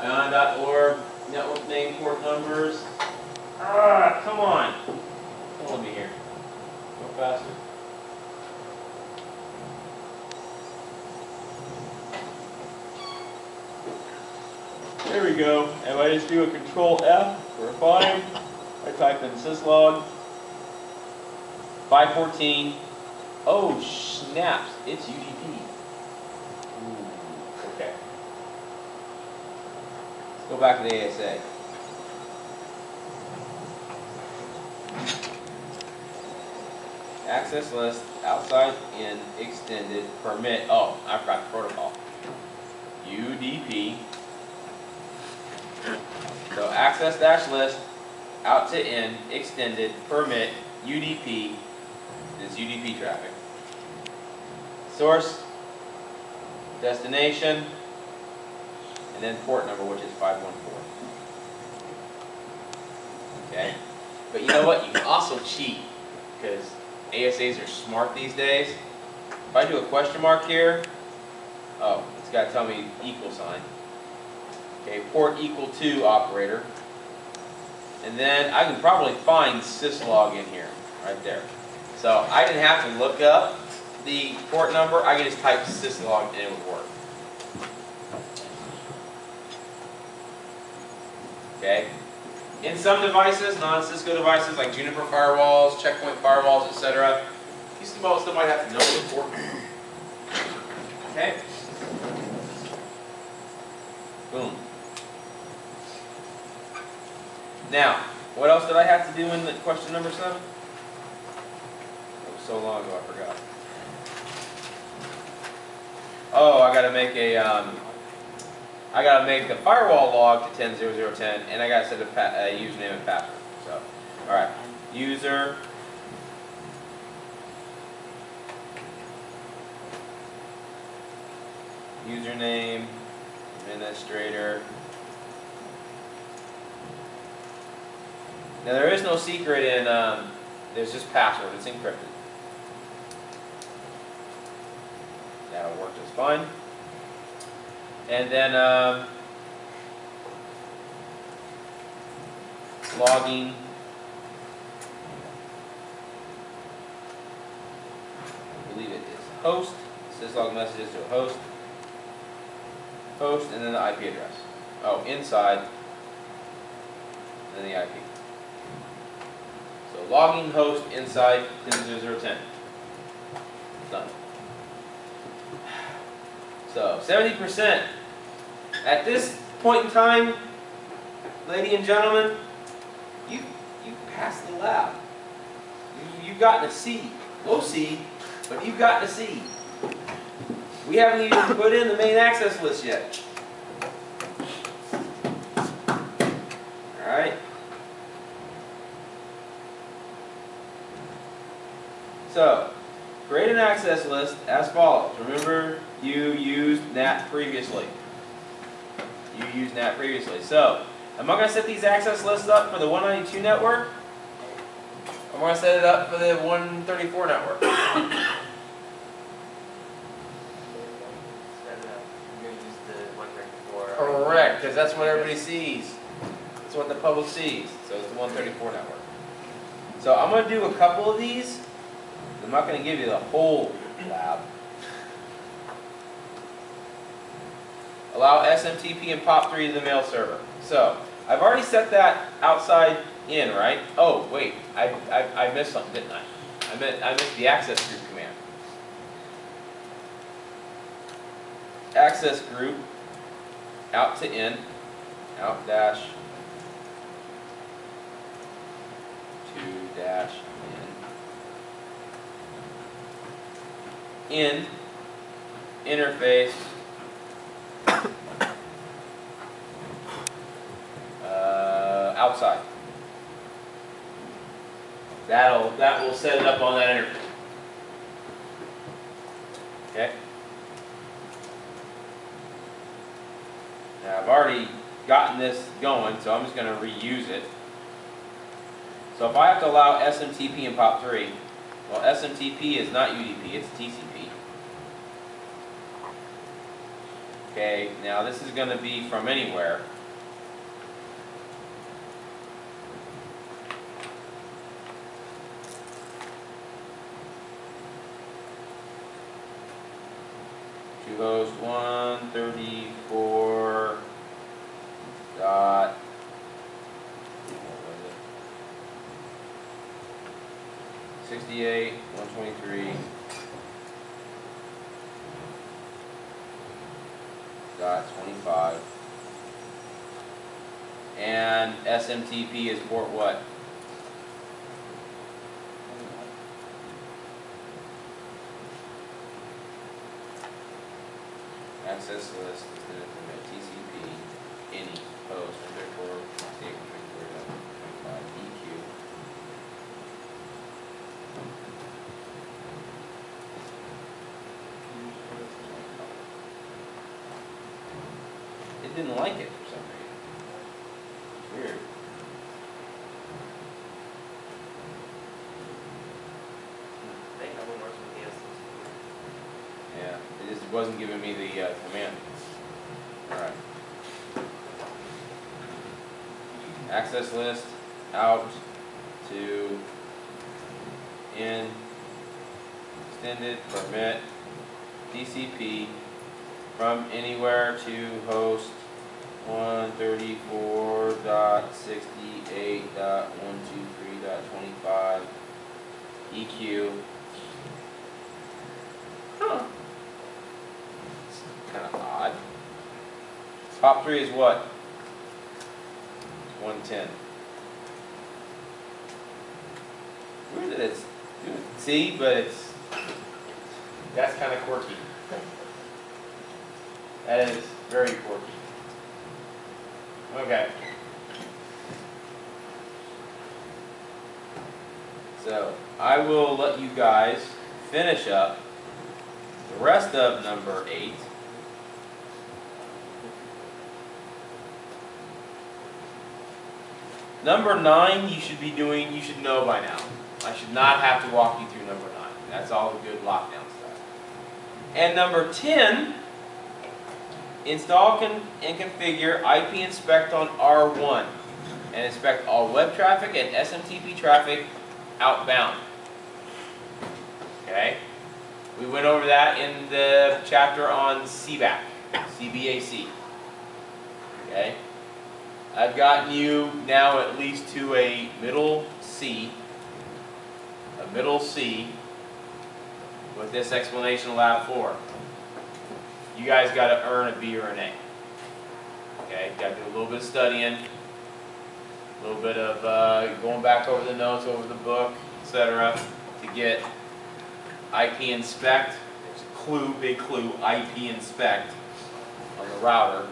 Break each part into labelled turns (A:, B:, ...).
A: Ion.org, network name, port numbers. Ah, come on. Killing me here. Go faster. There we go. And I just do a Control F for find. I type in syslog 514. Oh snaps! It's UDP. Ooh, okay. Let's go back to the ASA. Access list, outside in, extended, permit. Oh, I forgot the protocol. UDP. So access dash list, out to in, extended, permit, UDP. This is UDP traffic. Source, destination, and then port number, which is 514. Okay? But you know what? You can also cheat, because ASAs are smart these days. If I do a question mark here, oh, it's got to tell me equal sign. Okay, port equal to operator. And then I can probably find syslog in here, right there. So I didn't have to look up the port number, I can just type syslog and it would work. Okay? In some devices, non-Cisco devices like Juniper firewalls, Checkpoint firewalls, etc., you still might have to know the port number. Okay? Boom. Now, what else did I have to do in the question number 7? It was so long ago, I forgot. Oh, I gotta make the firewall log to 10.00.10, and I gotta set a username and password. So, all right, user. Username, administrator. Now there is no secret in, there's just password, it's encrypted. That'll work just fine. And then logging. I believe it is host. Syslog messages to a host. Host, and then the IP address. Oh, inside, and then the IP. So logging host inside 10.00.10. Done. So 70%. At this point in time, ladies and gentlemen, you passed the lab. You've gotten a C. Low C, but you've gotten a C. We haven't even put in the main access list yet. Alright. So, create an access list as follows. Remember, you used NAT previously. So, am I going to set these access lists up for the 192 network? I'm going to set it up for the 134 network. Correct, because that's what everybody sees. That's what the public sees. So it's the 134 network. So I'm going to do a couple of these. I'm not going to give you the whole lab. Allow SMTP and POP3 to the mail server. So I've already set that outside in, right? Oh wait, I missed something, didn't I? I missed the access group command. Access group. Out to in, out dash to dash in interface outside. That will set it up on that interface. Okay. Now I've already gotten this going, so I'm just going to reuse it. So if I have to allow SMTP and POP3, well, SMTP is not UDP, it's TCP. Okay, now this is going to be from anywhere. To host 134 dot, what was it? 68, 123 dot 25. And SMTP is port what? Access list is going to permit TCP any host and therefore state 124.25 EQ. It didn't like it for some reason. It's weird. Yeah, it just wasn't giving me the command. Alright. Access list out to in extended permit TCP from anywhere to host 134.68.123.25 EQ. Huh. It's kind of odd. Top 3 is what? 110. Weird that it's C, but that's kind of quirky. That is very quirky. Okay. So I will let you guys finish up the rest of number 8. Number 9 you should know by now. I should not have to walk you through number 9. That's all the good lockdown stuff. And number 10, install and configure IP inspect on R1 and inspect all web traffic and SMTP traffic outbound. Okay? We went over that in the chapter on CBAC, CBAC. Okay? I've gotten you now at least to a middle C with this explanation lab 4. You guys got to earn a B or an A. Okay, got to do a little bit of studying, a little bit of going back over the notes, over the book, etc. to get IP inspect. There's a clue, big clue, IP inspect on the router,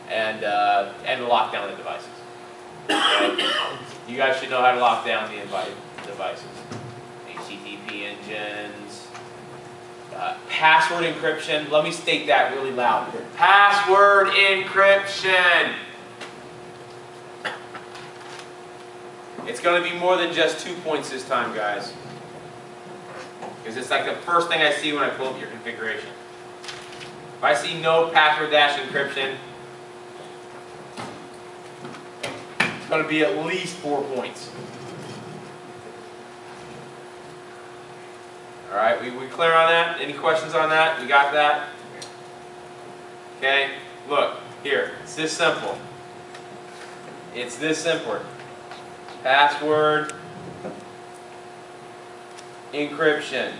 A: and lock down the devices. Okay? You guys should know how to lock down the devices. HTTP engines, password encryption. Let me state that really loud. Password encryption. It's going to be more than just 2 points this time, guys. Because it's like the first thing I see when I pull up your configuration. If I see no password dash encryption, it's going to be at least 4 points. All right, we clear on that? Any questions on that? We got that? Okay, look, here, it's this simple. It's this simple. Password encryption.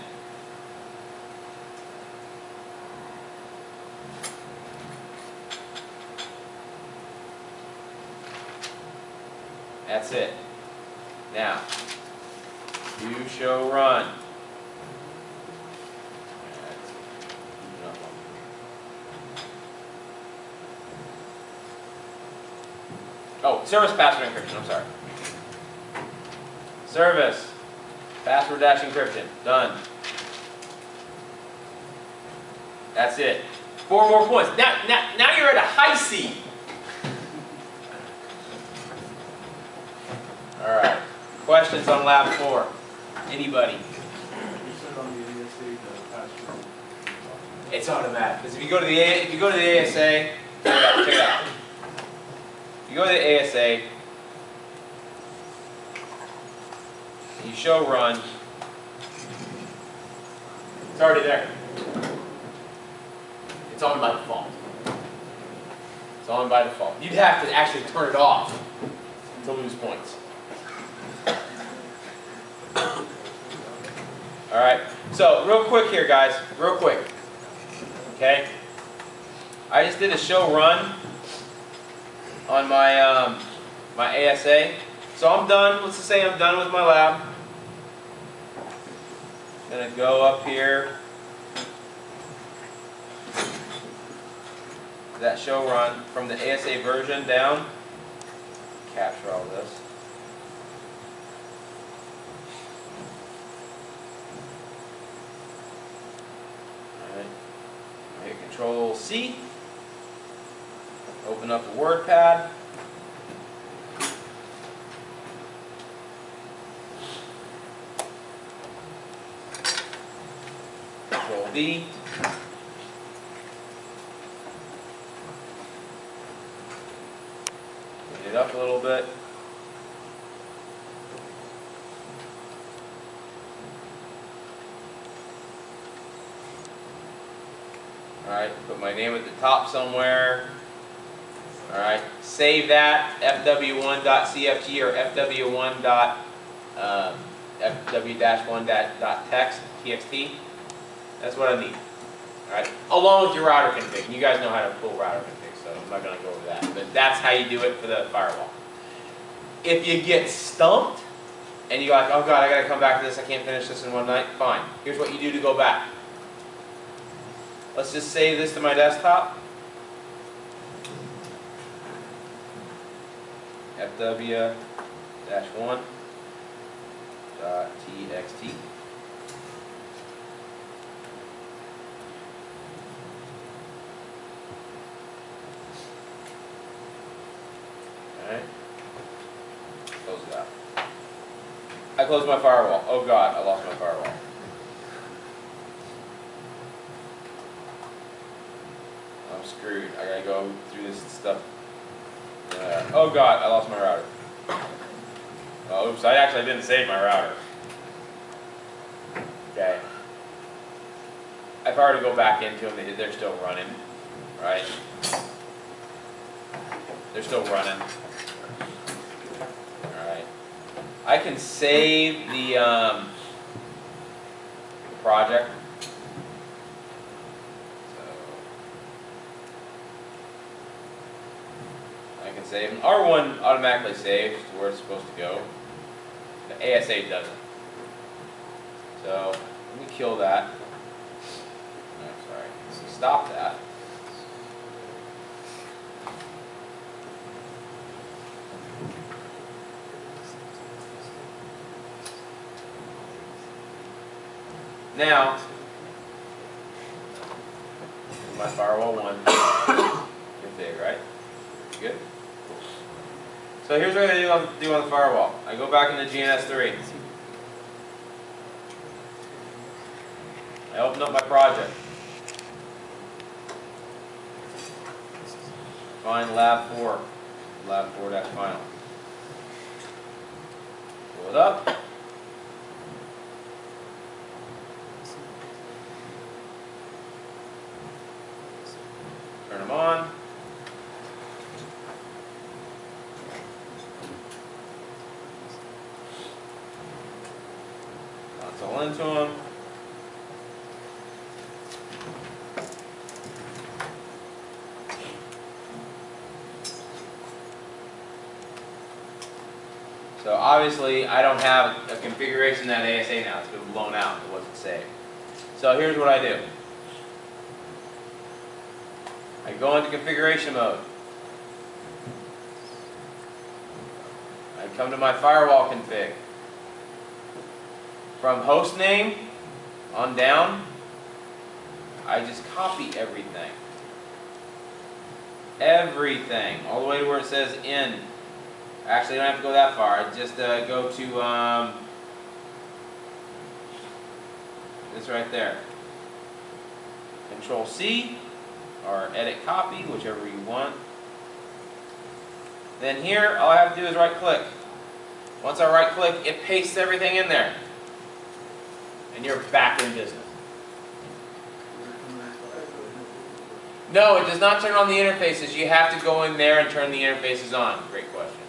A: That's it. Now, do show run. Oh, service password encryption, I'm sorry. Service password dash encryption, done. That's it. 4 more points. Now you're at a high C. All right. Questions on lab 4? Anybody?
B: You said on the ASA the password.
A: It's automatic. Because if you go to the ASA, check it out. If you go to the ASA, and you show run, it's already there. It's on by default. It's on by default. You'd have to actually turn it off to lose points. Alright, so real quick here guys, real quick. Okay? I just did a show run on my my ASA. So I'm done, let's just say I'm done with my lab. I'm gonna go up here. That show run from the ASA version down. Capture all this. Alright. Hit Control C. Open up the WordPad. Control V. Get it up a little bit. Alright, put my name at the top somewhere. Alright, save that fw1.cfg or fw1.text, txt. That's what I need. Alright, along with your router config. You guys know how to pull router config, so I'm not going to go over that. But that's how you do it for the firewall. If you get stumped and you're like, oh god, I got to come back to this, I can't finish this in one night, fine. Here's what you do to go back. Let's just save this to my desktop. fw-1.txt. Alright. Close it out. I closed my firewall. Oh god, I lost my firewall. I'm screwed. I gotta go through this stuff. Oh god, I lost my router. Oh, oops, I actually didn't save my router. Okay. If I were to go back into them, they're still running. Right? They're still running. Alright. I can save the project. Save. R1 automatically saves to where it's supposed to go. The ASA doesn't. So let me kill that. Oh, sorry. So stop that. Now, my firewall 1 config, right? Good. So here's what I do on the firewall. I go back into GNS3. I open up my project. Find lab 4. Lab 4-final. Pull it up. Turn them on. All into them. So obviously I don't have a configuration that ASA now. It's been blown out. It wasn't saved. So here's what I do. I go into configuration mode. I come to my firewall config. From host name on down, I just copy everything. Everything. All the way to where it says in. Actually, I don't have to go that far. I just go to this right there. Control C, or edit copy, whichever you want. Then here, all I have to do is right click. Once I right click, it pastes everything in there. And you're back in business. No, it does not turn on the interfaces. You have to go in there and turn the interfaces on. Great question.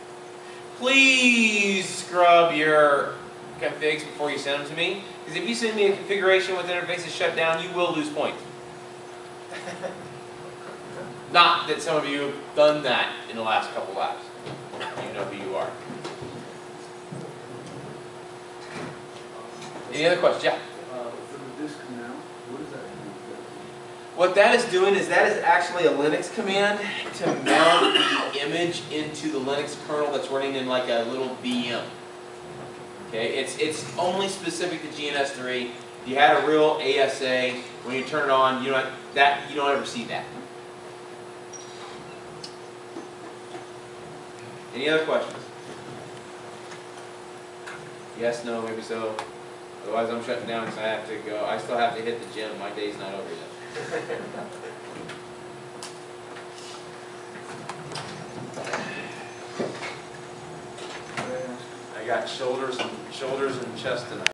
A: Please scrub your configs before you send them to me. Because if you send me a configuration with interfaces shut down, you will lose points. Not that some of you have done that in the last couple laps. You know who you are. Any other questions? Yeah?
B: For the disk command, what does that do?
A: What that is doing is that is actually a Linux command to mount the image into the Linux kernel that's running in like a little VM. Okay, it's only specific to GNS3. If you had a real ASA, when you turn it on, you don't ever see that. Any other questions? Yes, no, maybe so. Otherwise, I'm shutting down because I have to go. I still have to hit the gym. My day's not over yet. I got shoulders and chest tonight.